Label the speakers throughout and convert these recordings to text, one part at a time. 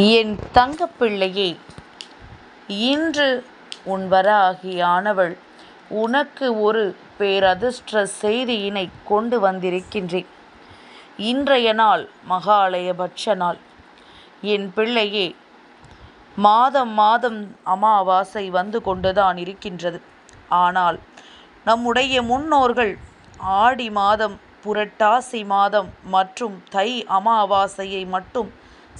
Speaker 1: என் தங்கப்பிள்ளையே, இன்று உன் வராகியானவள் உனக்கு ஒரு பேரதிர்ஷ்ட செய்தியினை கொண்டு வந்திருக்கின்றேன். இன்றைய நாள் மகாலயபட்ச நாள். என் பிள்ளையே, மாதம் மாதம் அமாவாசை வந்து கொண்டுதான் இருக்கின்றது. ஆனால் நம்முடைய முன்னோர்கள் ஆடி மாதம், புரட்டாசி மாதம் மற்றும் தை அமாவாசையை மட்டும்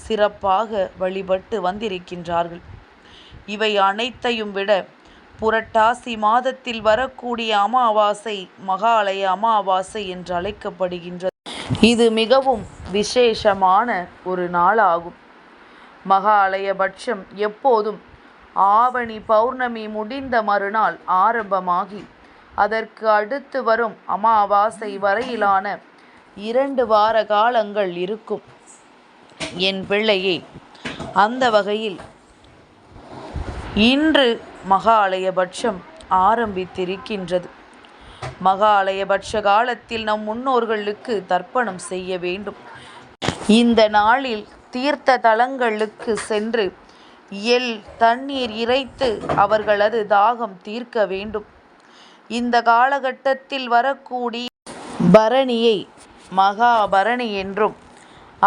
Speaker 1: சிறப்பாக வழிபட்டு வந்திருக்கின்றார்கள். இவை அனைத்தையும் விட புரட்டாசி மாதத்தில் வரக்கூடிய அமாவாசை மகாலய அமாவாசை என்று அழைக்கப்படுகின்றது. இது மிகவும் விசேஷமான ஒரு நாளாகும். மகாலயபட்சம் எப்போதும் ஆவணி பௌர்ணமி முடிந்த மறுநாள் ஆரம்பமாகி அதற்கு அடுத்து வரும் அமாவாசை வரையிலான 2 வார காலங்கள் இருக்கும். என் பிள்ளையே, அந்த வகையில் இன்று மகாலயபட்சம் ஆரம்பித்திருக்கின்றது. மகாலயபட்ச காலத்தில் நம் முன்னோர்களுக்கு தர்ப்பணம் செய்ய வேண்டும். இந்த நாளில் தீர்த்த தலங்களுக்கு சென்று தண்ணீர் இறைத்து அவர்களது தாகம் தீர்க்க வேண்டும். இந்த காலகட்டத்தில் வரக்கூடிய பரணியை மகாபரணி என்றும்,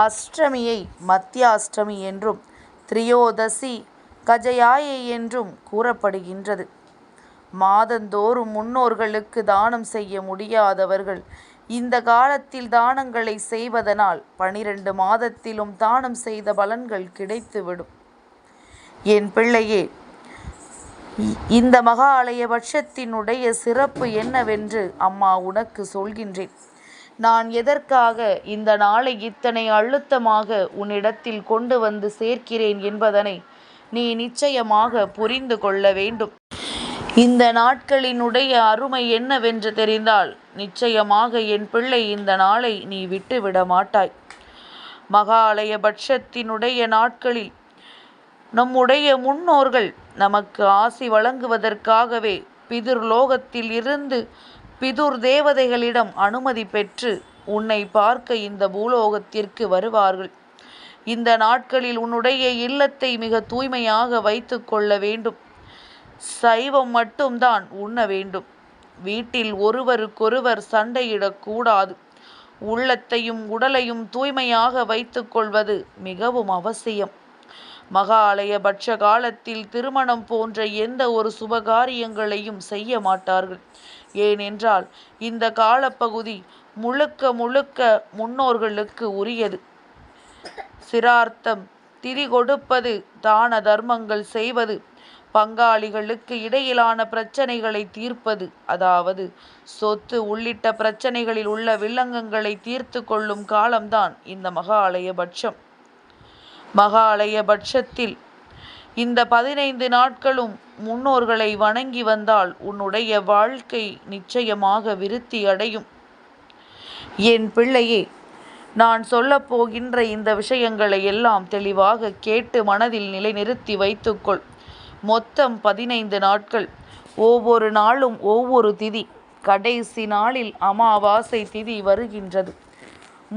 Speaker 1: அஷ்டமியை மத்தியாஷ்டமி என்றும், திரியோதசி கஜயாயை என்றும் கூறப்படுகின்றது. மாதந்தோறும் முன்னோர்களுக்கு தானம் செய்ய முடியாதவர்கள் இந்த காலத்தில் தானங்களை செய்வதனால் 12 மாதத்திலும் தானம் செய்த பலன்கள் கிடைத்துவிடும். என் பிள்ளையே, இந்த மகாலயபட்சத்தினுடைய சிறப்பு என்னவென்று அம்மா உனக்கு சொல்கின்றேன். நான் எதற்காக இந்த நாளை இத்தனை அழுத்தமாக உன்னிடத்தில் கொண்டு வந்து சேர்க்கிறேன் என்பதனை நீ நிச்சயமாக புரிந்து கொள்ள வேண்டும். இந்த நாட்களினுடைய அருமை என்னவென்று தெரிந்தால் நிச்சயமாக என் பிள்ளை இந்த நாளை நீ விட்டுவிட மாட்டாய். மகாலயபட்சத்தினுடைய நாட்களில் நம்முடைய முன்னோர்கள் நமக்கு ஆசி வழங்குவதற்காகவே பிதுர்லோகத்தில் இருந்து பிதுர் தேவதைகளிடம் அனுமதி பெற்று உன்னை பார்க்க இந்த பூலோகத்திற்கு வருவார்கள். இந்த நாட்களில் உன்னுடைய இல்லத்தை மிக தூய்மையாக வைத்து கொள்ள வேண்டும். சைவம் மட்டும்தான் உண்ண வேண்டும். வீட்டில் ஒருவருக்கொருவர் சண்டையிடக்கூடாது. உள்ளத்தையும் உடலையும் தூய்மையாக வைத்து கொள்வது மிகவும் அவசியம். மகாலயபட்ச காலத்தில் திருமணம் போன்ற எந்த ஒரு சுபகாரியங்களையும் செய்ய மாட்டார்கள். ஏனென்றால் இந்த காலப்பகுதி முழுக்க முழுக்க முன்னோர்களுக்கு உரியது. சிரார்த்தம், திதி கொடுப்பது, தான தர்மங்கள் செய்வது, பங்காளிகளுக்கு இடையிலான பிரச்சனைகளை தீர்ப்பது, அதாவது சொத்து உள்ளிட்ட பிரச்சனைகளில் உள்ள வில்லங்கங்களை தீர்த்து கொள்ளும் காலம்தான் இந்த மகாலயபட்சம். மகாலயபட்சத்தில் இந்த 15 நாட்களும் முன்னோர்களை வணங்கி வந்தால் உன்னுடைய வாழ்க்கை நிச்சயமாக விருத்தி அடையும். என் பிள்ளையே, நான் சொல்லப் போகின்ற இந்த விஷயங்களை எல்லாம் தெளிவாக கேட்டு மனதில் நிலைநிறுத்தி வைத்துக்கொள். மொத்தம் 15 நாட்கள். ஒவ்வொரு நாளும் ஒவ்வொரு திதி. கடைசி நாளில் அமாவாசை திதி வருகின்றது.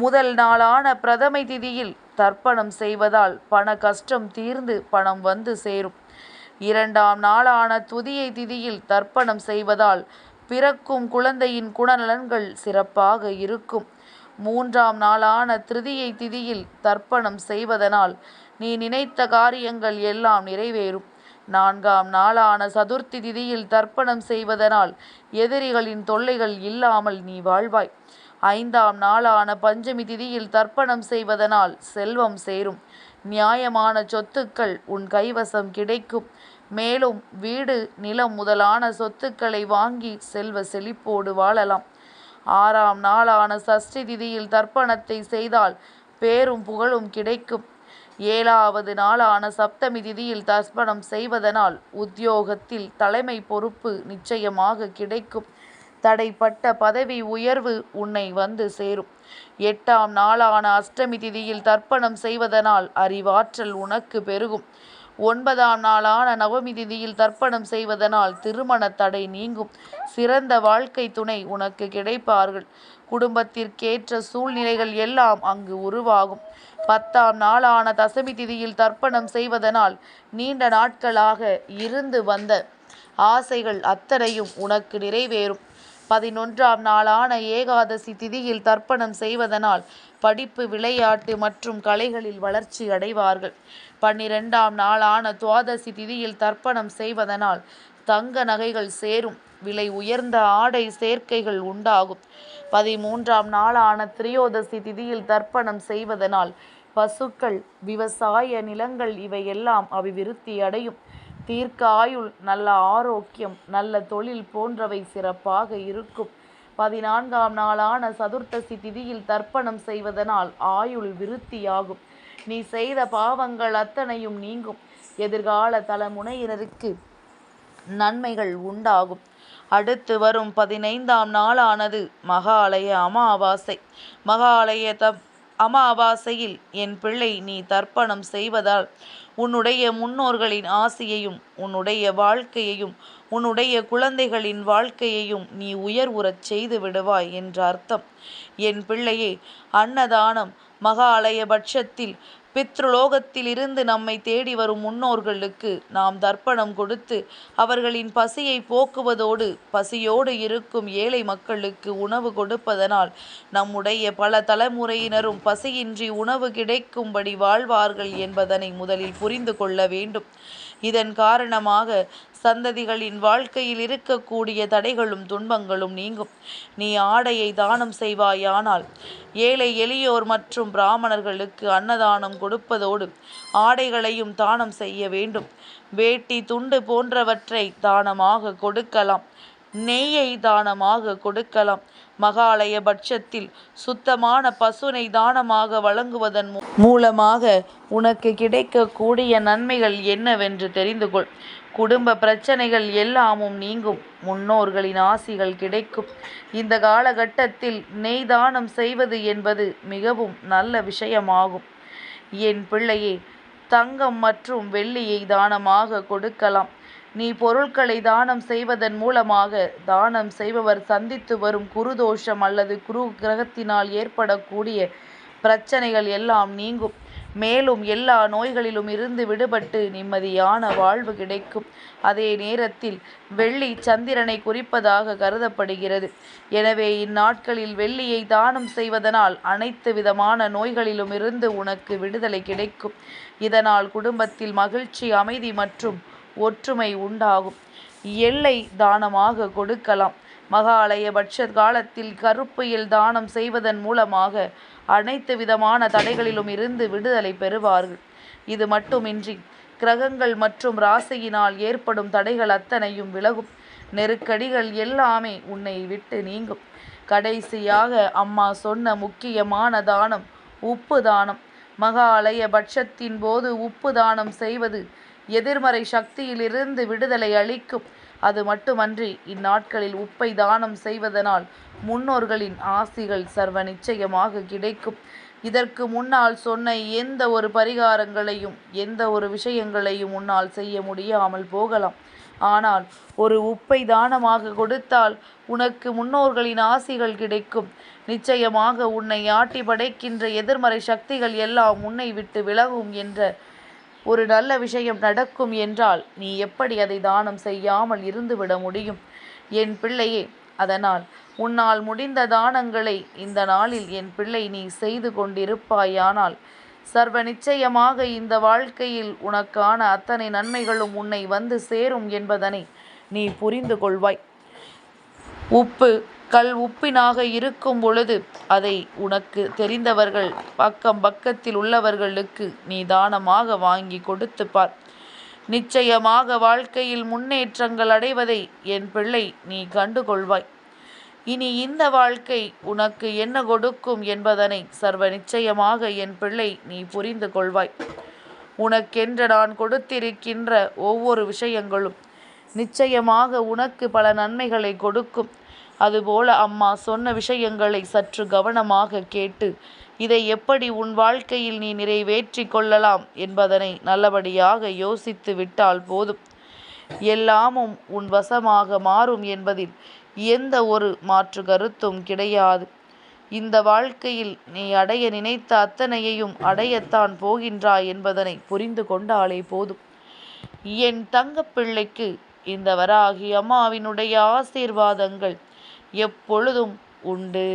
Speaker 1: முதல் நாளான பிரதமை திதியில் தர்ப்பணம் செய்வதால் பண கஷ்டம் தீர்ந்து பணம் வந்து சேரும். 2ஆம் நாளான துதியை திதியில் தர்ப்பணம் செய்வதால் பிறக்கும் குழந்தையின் குணநலன்கள் சிறப்பாக இருக்கும். 3ஆம் நாளான திருதியை திதியில் தர்ப்பணம் செய்வதனால் நீ நினைத்த காரியங்கள் எல்லாம் நிறைவேறும். 4ஆம் நாளான சதுர்த்தி திதியில் தர்ப்பணம் செய்வதனால் எதிரிகளின் தொல்லைகள் இல்லாமல் நீ வாழ்வாய். 5ஆம் நாளான பஞ்சமி திதியில் தர்ப்பணம் செய்வதனால் செல்வம் சேரும். நியாயமான சொத்துக்கள் உன் கைவசம் கிடைக்கும். மேலும் வீடு, நிலம் முதலான சொத்துக்களை வாங்கி செல்வ செழிப்போடு வாழலாம். 6ஆம் நாளான சஷ்டி திதியில் தர்ப்பணத்தை செய்தால் பேரும் புகழும் கிடைக்கும். 7வது நாளான சப்தமி திதியில் தர்ப்பணம் செய்வதனால் உத்தியோகத்தில் தலைமை பொறுப்பு நிச்சயமாக கிடைக்கும். தடைப்பட்ட பதவி உயர்வு உன்னை வந்து சேரும். 8ஆம் நாளான அஷ்டமி திதியில் தர்ப்பணம் செய்வதனால் அறிவாற்றல் உனக்கு பெருகும். 9ஆம் நாளான நவமி திதியில் தர்ப்பணம் செய்வதனால் திருமண தடை நீங்கும். சிறந்த வாழ்க்கை துணை உனக்கு கிடைப்பார்கள். குடும்பத்திற்கேற்ற சூழ்நிலைகள் எல்லாம் அங்கு உருவாகும். 10ஆம் நாளான தசமி திதியில் தர்ப்பணம் செய்வதனால் நீண்ட நாட்களாக இருந்து வந்த ஆசைகள் அத்தனையும் உனக்கு நிறைவேறும். 11ஆம் நாளான ஏகாதசி திதியில் தர்ப்பணம் செய்வதனால் படிப்பு, விளையாட்டு மற்றும் கலைகளில் வளர்ச்சி அடைவார்கள். 12ஆம் நாளான துவாதசி திதியில் தர்ப்பணம் செய்வதனால் தங்க நகைகள் சேரும். விலை உயர்ந்த ஆடை சேர்க்கைகள் உண்டாகும். 13ஆம் நாளான திரியோதசி திதியில் தர்ப்பணம் செய்வதனால் பசுக்கள், விவசாய நிலங்கள் இவையெல்லாம் அபிவிருத்தி அடையும். தீர்க்க ஆயுள், நல்ல ஆரோக்கியம், நல்ல தொழில் போன்றவை சிறப்பாக இருக்கும். 14ஆம் நாளான சதுர்த்தசி திதியில் தர்ப்பணம் செய்வதனால் ஆயுள் விருத்தியாகும். நீ செய்த பாவங்கள் அத்தனையும் நீங்கும். எதிர்கால தலைமுறையினருக்கு நன்மைகள் உண்டாகும். அடுத்து வரும் 15ஆம் நாளானது மகாலய அமாவாசை. மகாலய அமாவாசையில் என் பிள்ளை நீ தர்ப்பணம் செய்வதால் உன்னுடைய முன்னோர்களின் ஆசியையும் உன்னுடைய வாழ்க்கையையும் உன்னுடைய குழந்தைகளின் வாழ்க்கையையும் நீ உயர்வுறச் செய்து விடுவாய் என்ற அர்த்தம். என் பிள்ளையே, அன்னதானம் மகாலய பட்சத்தில் பித்ருலோகத்தில் இருந்து நம்மை தேடி வரும் முன்னோர்களுக்கு நாம் தர்ப்பணம் கொடுத்து அவர்களின் பசியை போக்குவதோடு பசியோடு இருக்கும் ஏழை மக்களுக்கு உணவு கொடுப்பதனால் நம்முடைய பல தலைமுறையினரும் பசியின்றி உணவு கிடைக்கும்படி வாழ்வார்கள் என்பதனை முதலில் புரிந்து கொள்ள வேண்டும். இதன் காரணமாக சந்ததிகளின் வாழ்க்கையில் இருக்கக்கூடிய தடைகளும் துன்பங்களும் நீங்கும். நீ ஆடையை தானம் செய்வாயானால் ஏழை எளியோர் மற்றும் பிராமணர்களுக்கு அன்னதானம் கொடுப்பதோடு ஆடைகளையும் தானம் செய்ய வேண்டும். வேட்டி, துண்டு போன்றவற்றை தானமாக கொடுக்கலாம். நெய்யை தானமாக கொடுக்கலாம். மகாலய பட்சத்தில் சுத்தமான பசுனை தானமாக வழங்குவதன் மூலமாக உனக்கு கிடைக்கக்கூடிய நன்மைகள் என்னவென்று தெரிந்து கொள். குடும்ப பிரச்சனைகள் எல்லாமும் நீங்கும். முன்னோர்களின் ஆசிகள் கிடைக்கும். இந்த காலகட்டத்தில் நெய் தானம் செய்வது என்பது மிகவும் நல்ல விஷயமாகும். என் பிள்ளையே, தங்கம் மற்றும் வெள்ளியை தானமாக கொடுக்கலாம். நீ பொருட்களை தானம் செய்வதன் மூலமாக தானம் செய்பவர் சந்தித்து வரும் குருதோஷம் அல்லது குரு கிரகத்தினால் ஏற்படக்கூடிய பிரச்சனைகள் எல்லாம் நீங்கும். மேலும் எல்லா நோய்களிலும் இருந்து விடுபட்டு நிம்மதியான வாழ்வு கிடைக்கும். அதே நேரத்தில் வெள்ளி சந்திரனை குறிப்பதாக கருதப்படுகிறது. எனவே இந்நாட்களில் வெள்ளியை தானம் செய்வதனால் அனைத்து விதமான நோய்களிலும் இருந்து உனக்கு விடுதலை கிடைக்கும். இதனால் குடும்பத்தில் மகிழ்ச்சி, அமைதி மற்றும் ஒற்றுமை உண்டாகும். எள்ளை தானமாக கொடுக்கலாம். மகாலய பட்ச காலத்தில் கருப்பு எள் தானம் செய்வதன் மூலமாக அனைத்து விதமான தடைகளிலும் இருந்து விடுதலை பெறுவார்கள். இது மட்டுமின்றி கிரகங்கள் மற்றும் ராசியினால் ஏற்படும் தடைகள் அத்தனையும் விலகும். நெருக்கடிகள் எல்லாமே உன்னை விட்டு நீங்கும். கடைசியாக அம்மா சொன்ன முக்கியமான தானம் உப்பு தானம். மகாலய பட்சத்தின் போது உப்பு தானம் செய்வது எதிர்மறை சக்தியிலிருந்து விடுதலை அளிக்கும். அது மட்டுமன்றி இந்நாட்களில் உப்பை தானம் செய்வதனால் முன்னோர்களின் ஆசிகள் சர்வ நிச்சயமாக கிடைக்கும். இதற்கு முன்னால் சொன்ன எந்த ஒரு பரிகாரங்களையும் எந்த ஒரு விஷயங்களையும் உன்னால் செய்ய முடியாமல் போகலாம். ஆனால் ஒரு உப்பை தானமாக கொடுத்தால் உனக்கு முன்னோர்களின் ஆசிகள் கிடைக்கும். நிச்சயமாக உன்னை ஆட்டி படைக்கின்ற எதிர்மறை சக்திகள் எல்லாம் உன்னை விட்டு விலகும் என்ற ஒரு நல்ல விஷயம் நடக்கும் என்றால் நீ எப்படி அதை தானம் செய்யாமல் இருந்துவிட முடியும்? என் பிள்ளையே, அதனால் உன்னால் முடிந்த தானங்களை இந்த நாளில் என் பிள்ளை நீ செய்து கொண்டிருப்பாயானால் சர்வ நிச்சயமாக இந்த வாழ்க்கையில் உனக்கான அத்தனை நன்மைகளும் உன்னை வந்து சேரும் என்பதனை நீ புரிந்து கொள்வாய். உப்பு கல் உப்பினாக இருக்கும் பொழுது அதை உனக்கு தெரிந்தவர்கள் பக்கத்தில் உள்ளவர்களுக்கு நீ தானமாக வாங்கி கொடுத்து பார். நிச்சயமாக வாழ்க்கையில் முன்னேற்றங்கள் அடைவதை என் பிள்ளை நீ கண்டுகொள்வாய். இனி இந்த வாழ்க்கை உனக்கு என்ன கொடுக்கும் என்பதனை சர்வ நிச்சயமாக என் பிள்ளை நீ புரிந்து கொள்வாய். உனக்கென்று நான் கொடுத்திருக்கின்ற ஒவ்வொரு விஷயங்களும் நிச்சயமாக உனக்கு பல நன்மைகளை கொடுக்கும். அதுபோல அம்மா சொன்ன விஷயங்களை சற்று கவனமாக கேட்டு இதை எப்படி உன் வாழ்க்கையில் நீ நிறைவேற்றி கொள்ளலாம் என்பதனை நல்லபடியாக யோசித்து விட்டால் போதும். எல்லாமும் உன் வசமாக மாறும் என்பதில் எந்த ஒரு மாற்று கருத்தும் கிடையாது. இந்த வாழ்க்கையில் நீ அடைய நினைத்த அத்தனையையும் அடையத்தான் போகின்றாய் என்பதனை புரிந்து கொண்டாலே போதும். என் தங்கப்பிள்ளைக்கு இந்த வராகி அம்மாவினுடைய ஆசீர்வாதங்கள் எப்பொழுதும் உண்டு.